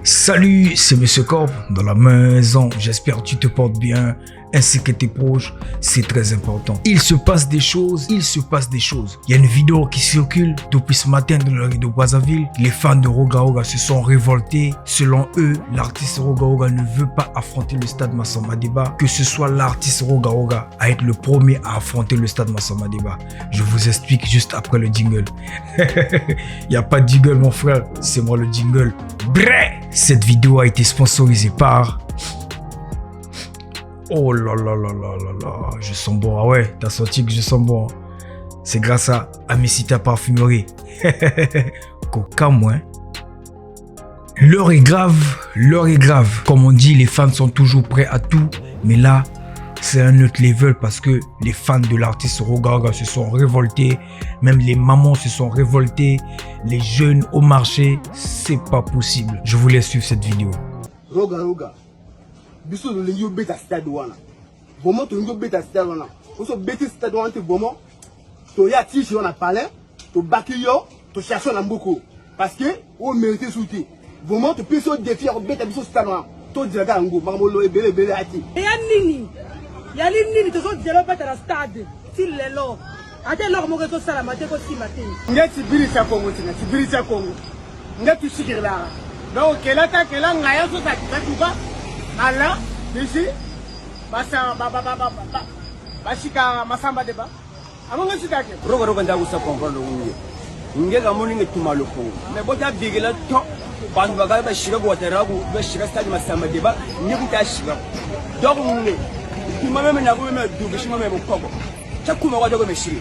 Salut, c'est Monsieur Corp dans la maison. J'espère que tu te portes bien ainsi que tes proches. C'est très important. Il se passe des choses. Il y a une vidéo qui circule depuis ce matin dans le rue de Brazzaville. Les fans de Roga Roga se sont révoltés. Selon eux, l'artiste Roga Roga ne veut pas affronter le stade Massamba Débat. Que ce soit l'artiste Roga Roga à être le premier à affronter le stade Massamba Débat. Je vous explique juste après le jingle. Il n'y a pas de jingle mon frère, c'est moi le jingle. Bref, cette vidéo a été sponsorisée par... Oh là là là là là là, je sens bon. Ah ouais, t'as senti que je sens bon. C'est grâce à Amicita Parfumerie. Coca moins. L'heure est grave. Comme on dit, les fans sont toujours prêts à tout. Mais là, c'est un autre level parce que les fans de l'artiste Roga Roga se sont révoltés. Même les mamans se sont révoltées. Les jeunes au marché, c'est pas possible. Je vous laisse suivre cette vidéo. Roga Roga. Biso le lingo beta stade wana. Vraiment to lingo beta stade wana. Oso beta stade wana te vraiment. To ya ti on a parlé, to bakiyo, to chercher na mboko. Parce que on mérite souti. Vraiment to peso défier beta biso stade wana. To diraga ngo mamolo ebele ati. Ya nini to so dira beta na stade. S'il est là. Ate lor mo ko sala mate ko si mate. Ngati biri cha Congo tina, biri cha Congo. Ngati sikirla. Donc kela ngaya so sa tuba. Allah, ici, Bashika Massamba Débat. Among us, Roga Roga Dagusa comprendre le Ngega morning to Maloko. Mais what have big lot top? Bangaga Shirago, Waterago, Bashika Stadi Massamba Débat, Nibutashi. Dog, Mamma Nagoema do Bishima Coco. Chakuma Wadago Machine.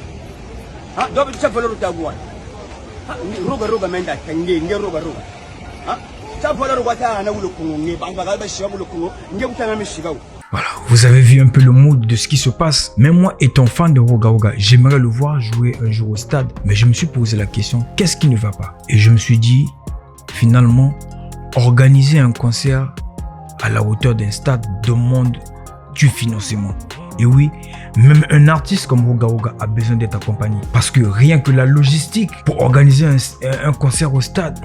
Double Chapel Tagua. Roga Roga Menda, Tangi, Roga Roga. Voilà, vous avez vu un peu le mood de ce qui se passe. Même moi, étant fan de Roga Roga, j'aimerais le voir jouer un jour au stade. Mais je me suis posé la question, qu'est-ce qui ne va pas? Et je me suis dit, finalement, organiser un concert à la hauteur d'un stade demande du financement. Et oui, même un artiste comme Roga Roga a besoin d'être accompagné. Parce que rien que la logistique pour organiser un concert au stade,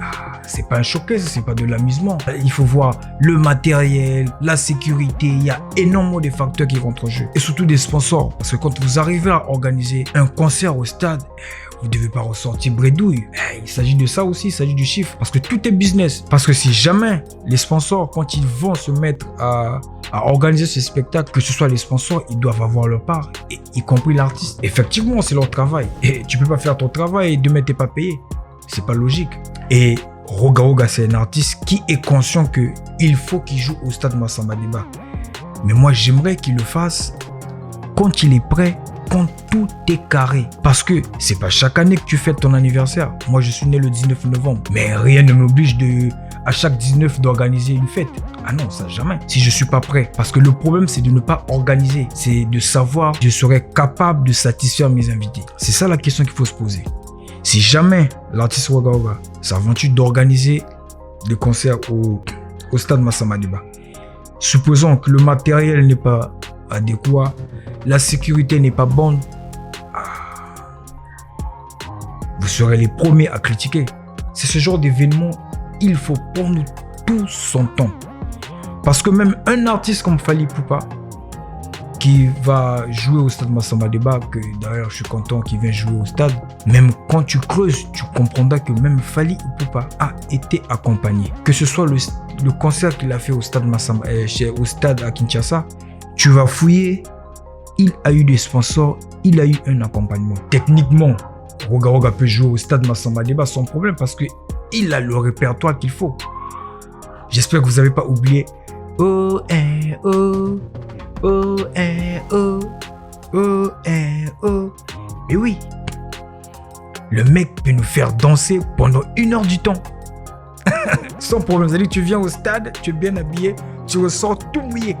c'est pas un showcase, c'est pas de l'amusement. Il faut voir le matériel, la sécurité, il y a énormément de facteurs qui rentrent en jeu. Et surtout des sponsors. Parce que quand vous arrivez à organiser un concert au stade, vous ne devez pas ressortir bredouille. Il s'agit de ça aussi, il s'agit du chiffre. Parce que tout est business. Parce que si jamais les sponsors, quand ils vont se mettre à organiser ce spectacle, que ce soit les sponsors, ils doivent avoir leur part, y compris l'artiste. Effectivement, c'est leur travail. Et tu peux pas faire ton travail et demain t'es pas payé. C'est pas logique. Et Roga Roga, c'est un artiste qui est conscient qu'il faut qu'il joue au stade Massamba Débat. Mais moi, j'aimerais qu'il le fasse quand il est prêt, quand tout est carré. Parce que c'est pas chaque année que tu fêtes ton anniversaire. Moi, je suis né le 19 novembre. Mais rien ne m'oblige à chaque 19 d'organiser une fête. Ah non, ça jamais. Si je suis pas prêt. Parce que le problème, c'est de ne pas organiser. C'est de savoir si je serai capable de satisfaire mes invités. C'est ça la question qu'il faut se poser. Si jamais l'artiste Roga Roga s'aventure d'organiser des concerts au stade Massamba Débat, supposons que le matériel n'est pas adéquat, la sécurité n'est pas bonne, vous serez les premiers à critiquer. C'est ce genre d'événement, il faut prendre tout son temps. Parce que même un artiste comme Fally Ipupa, qui va jouer au stade Massamba Débat, que d'ailleurs je suis content qu'il vienne jouer au stade, même quand tu creuses, tu comprendras que même Fally Ipupa a été accompagné. Que ce soit le concert qu'il a fait au stade Massamba, au stade à Kinshasa, tu vas fouiller, il a eu des sponsors, il a eu un accompagnement. Techniquement, Roga Roga peut jouer au stade Massamba Débat sans problème parce qu'il a le répertoire qu'il faut. J'espère que vous n'avez pas oublié. Oh, eh, oh. Oh, eh, oh, oh, eh, oh. Et oui, le mec peut nous faire danser pendant 1 heure du temps. Sans problème, c'est-à-dire tu viens au stade, tu es bien habillé, tu ressors tout mouillé.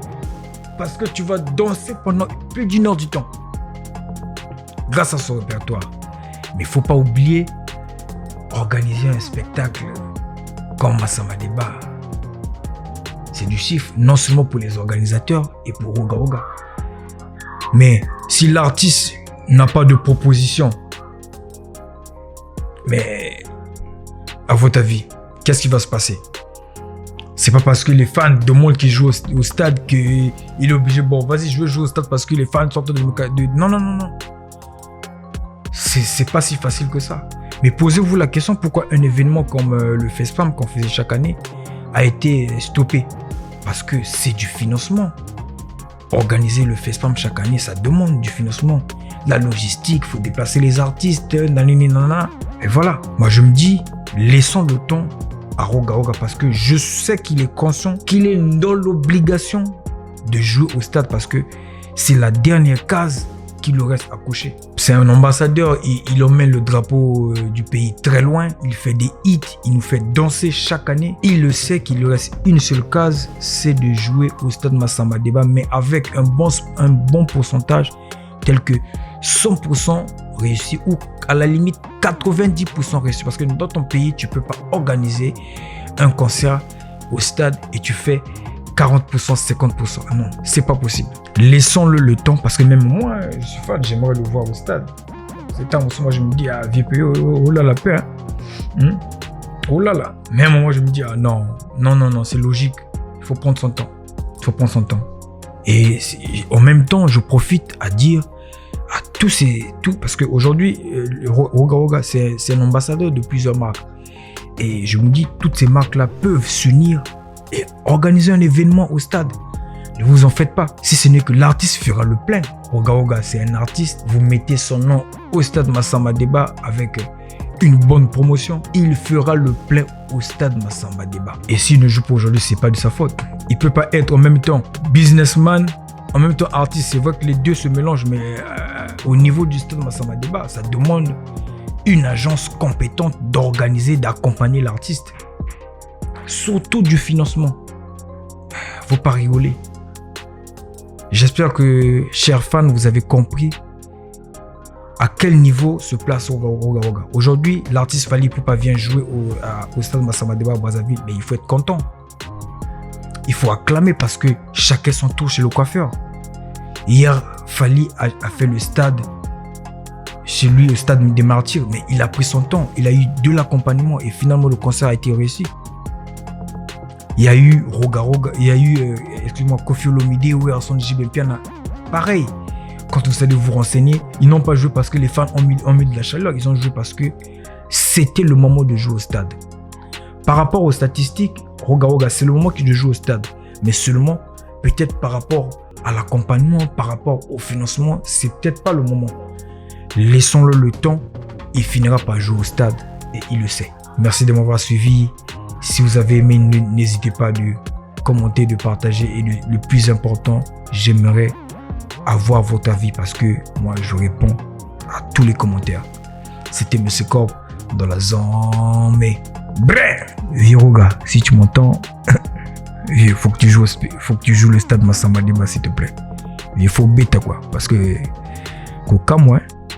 Parce que tu vas danser pendant plus d'1 heure du temps. Grâce à son répertoire. Mais il ne faut pas oublier, organiser un spectacle comme Massamba Débat. C'est du chiffre, non seulement pour les organisateurs et pour Roga Roga. Mais si l'artiste n'a pas de proposition, mais à votre avis, qu'est-ce qui va se passer? C'est pas parce que les fans demandent qu'il joue au stade qu'il est obligé. Bon, vas-y, je veux jouer au stade parce que les fans sortent de... Non. C'est pas si facile que ça. Mais posez-vous la question pourquoi un événement comme le FacePalm qu'on faisait chaque année a été stoppé. Parce que c'est du financement. Organiser le FacePalm chaque année, ça demande du financement. La logistique, il faut déplacer les artistes, nanana. Et voilà. Moi, je me dis, laissons le temps à Roga Roga parce que je sais qu'il est conscient qu'il est dans l'obligation de jouer au stade parce que c'est la dernière case qui le reste à coucher. C'est un ambassadeur, il emmène le drapeau du pays très loin, il fait des hits, il nous fait danser chaque année. Il le sait qu'il lui reste une seule case, c'est de jouer au stade Massamba Déba, mais avec un bon pourcentage tel que 100% réussi ou à la limite 90% réussi. Parce que dans ton pays, tu ne peux pas organiser un concert au stade et tu fais 40%, 50%. Ah non, c'est pas possible. Laissons-le le temps parce que même moi, je suis fan, j'aimerais le voir au stade. C'est un moment, moi je me dis, ah, VPO, oh là la paix. Oh là là. Même moi je me dis, ah non, c'est logique. Il faut prendre son temps. Et en même temps, je profite à dire à tout parce qu'aujourd'hui, Roga Roga, c'est un ambassadeur de plusieurs marques. Et je me dis, toutes ces marques-là peuvent s'unir et organiser un événement au stade. Ne vous en faites pas. Si ce n'est que l'artiste fera le plein. Roga Roga, c'est un artiste. Vous mettez son nom au stade Massamba Déba avec une bonne promotion. Il fera le plein au stade Massamba Déba. Et s'il ne joue pas aujourd'hui, c'est pas de sa faute. Il peut pas être en même temps businessman, en même temps artiste. C'est vrai que les deux se mélangent, mais au niveau du stade Massamba Déba, ça demande une agence compétente d'organiser, d'accompagner l'artiste. Surtout du financement. Faut pas rigoler. J'espère que, chers fans, vous avez compris à quel niveau se place Roga Roga. Aujourd'hui, l'artiste Fally Ipupa vient jouer au stade Massamba Déba à Brazzaville, mais il faut être content. Il faut acclamer parce que chacun son tour chez le coiffeur. Hier, Fally a fait le stade chez lui, au stade des Martyrs, mais il a pris son temps. Il a eu de l'accompagnement et finalement le concert a été réussi. Il y a eu Roga Roga, il y a eu, Koffi Olomide ou Erson JB Piana. Pareil, quand vous allez vous renseigner, ils n'ont pas joué parce que les fans ont mis de la chaleur, ils ont joué parce que c'était le moment de jouer au stade. Par rapport aux statistiques, Roga Roga, c'est le moment qu'il doit jouer au stade. Mais seulement, peut-être par rapport à l'accompagnement, par rapport au financement, c'est peut-être pas le moment. Laissons-le le temps, il finira par jouer au stade et il le sait. Merci de m'avoir suivi. Si vous avez aimé, n'hésitez pas de commenter, de partager et le plus important, j'aimerais avoir votre avis parce que moi je réponds à tous les commentaires. C'était M. Corp dans la zone. Bref, Viroga, si tu m'entends, il faut que tu joues le stade Massamba Déba s'il te plaît. Il faut bêta quoi parce que qu'au cas moi